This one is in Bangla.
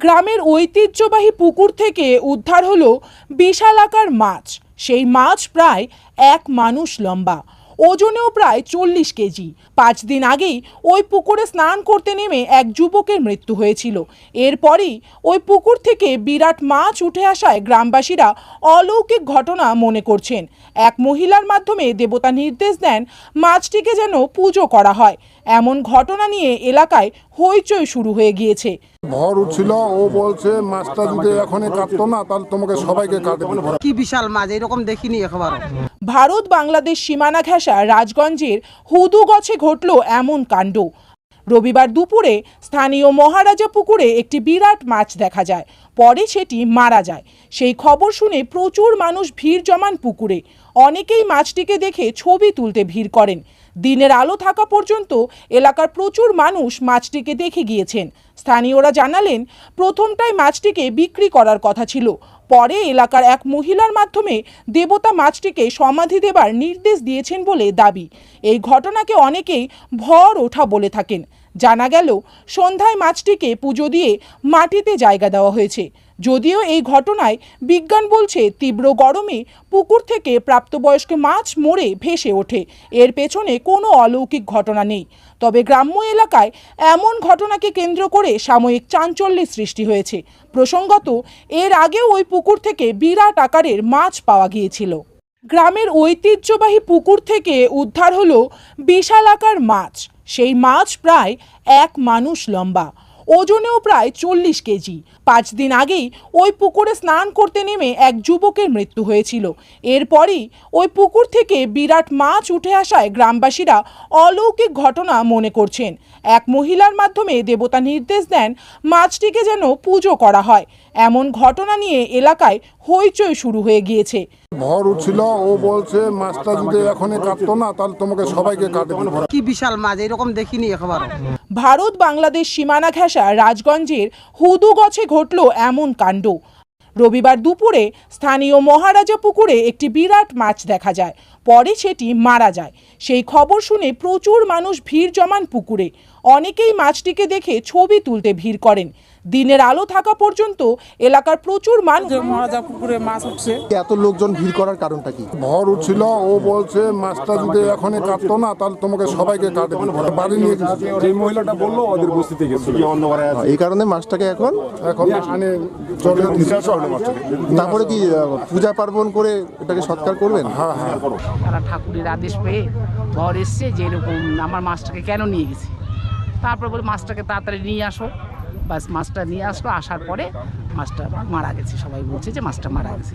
গ্রামের ঐতিহ্যবাহী পুকুর থেকে উদ্ধার হলো বিশালাকার মাছ। সেই মাছ প্রায় 1 মানুষ লম্বা, ওজনেও প্রায় 40 কেজি। 5 দিন আগেই ওই পুকুরে স্নান করতে নেমে এক যুবকের মৃত্যু হয়েছিল। এরপরই ওই পুকুর থেকে বিরাট মাছ উঠে আসায় গ্রামবাসীরা অলৌকিক ঘটনা মনে করছেন। এক মহিলার মাধ্যমে দেবতা নির্দেশ দেন মাছটিকে যেন পুজো করা হয়। এমন ঘটনা নিয়ে এলাকায় হইচই শুরু হয়ে গিয়েছে। ভর উঠছিল, ও বলছে মাছটা যদি এখনই কাটতো না তাহলে তোমাকে সবাইকে কাটবে। কি বিশাল মাছ, এরকম দেখিনি একবার। ভারত বাংলাদেশ সীমানা ঘেঁষা রাজগঞ্জের হুদুগছে ঘটল এমন কাণ্ড। রবিবার দুপুরে স্থানীয় মহারাজা পুকুরে একটি বিরাট মাছ দেখা যায়, পরে সেটি মারা যায়। সেই খবর শুনে প্রচুর মানুষ ভিড় জমান পুকুরে। অনেকেই মাছটিকে দেখে ছবি তুলতে ভিড় করেন। দিনের আলো থাকা পর্যন্ত এলাকার প্রচুর মানুষ মাছটিকে দেখে গিয়েছেন। স্থানীয়রা জানালেন, প্রথমটাই মাছটিকে বিক্রি করার কথা ছিল, পরে এলাকার এক মহিলার মাধ্যমে দেবতা মাছটিকে সমাধি দেবার নির্দেশ দিয়েছেন বলে দাবি। এই ঘটনাকে অনেকেই ভর ওঠা বলে থাকেন। জানা গেল, সন্ধ্যায় মাছটিকে পুজো দিয়ে মাটিতে জায়গা দেওয়া হয়েছে। যদিও এই ঘটনায় বিজ্ঞান বলছে তীব্র গরমে পুকুর থেকে প্রাপ্তবয়স্ক মাছ মরে ভেসে ওঠে। এর পেছনে কোনো অলৌকিক ঘটনা নেই। তবে গ্রাম্য এলাকায় এমন ঘটনাকে কেন্দ্র করে সাময়িক চাঞ্চল্যের সৃষ্টি হয়েছে। প্রসঙ্গত, এর আগেও ওই পুকুর থেকে বিরাট আকারের মাছ পাওয়া গিয়েছিল। গ্রামের ঐতিহ্যবাহী পুকুর থেকে উদ্ধার হলো বিশালাকার মাছ। সেই মাছ প্রায় 1 মানুষ লম্বা, ওজনেও প্রায় 40 কেজি। 5 দিন আগেই ওই পুকুরে স্নান করতে নেমে এক যুবকের মৃত্যু হয়েছিল। এরপরই ওই পুকুর থেকে বিরাট মাছ উঠে আসায় গ্রামবাসীরা অলৌকিক ঘটনা মনে করছেন। এক মহিলার মাধ্যমে দেবতা নির্দেশ দেন মাছটিকে যেন পুজো করা হয়। এমন ঘটনা নিয়ে এলাকায় হইচই শুরু হয়ে গিয়েছে। ভর উঠছিল, ও বলছে মাছটা যদি এখনই কাটতো না তাহলে তোমাকে সবাইকে কাটবে। কি বিশাল মাছ, এরকম দেখিনি একবার। ভারত বাংলাদেশ সীমানা ঘেঁষা রাজগঞ্জের হুদুগছে ঘটল এমন কাণ্ড। রবিবার দুপুরে স্থানীয় মহারাজা পুকুরে একটি বিরাট মাছ দেখা যায়, পরে সেটি মারা যায়। সেই খবর শুনে প্রচুর মানুষ ভিড় জমান পুকুরে। অনেকেই মাছটিকে দেখে ছবি তুলতে ভিড় করেন। দিনের আলো থাকা পর্যন্ত এলাকার প্রচুর মানুষ মহারাজা পুকুরে মাছ উঠছে। এত লোকজন ভিড় করার কারণটা কি? ভর উঠছিল, ও বলছে মাছটা যদি এখনই কাটতো না তাহলে তোমাকে সবাইকে কাটবে। বাড়ি নিয়ে যে মহিলাটা বললো ওদের বস্তিতে গেছিল, এই কারণে মাছটাকে এখন আনে চলে। তারপরে কি পূজা পার্বণ করে এটাকে সৎকার করবেন? হ্যাঁ। তারা ঠাকুরের আদেশ পেয়ে ঘর এসছে যে এরকম আমার মাছটাকে কেন নিয়ে গেছে। তারপর বলে মাছটাকে তাড়াতাড়ি নিয়ে আসো। বাস মাছটা নিয়ে আসলো, আসার পরে মাছটা মারা গেছে। সবাই বলছে যে মাছটা মারা গেছে।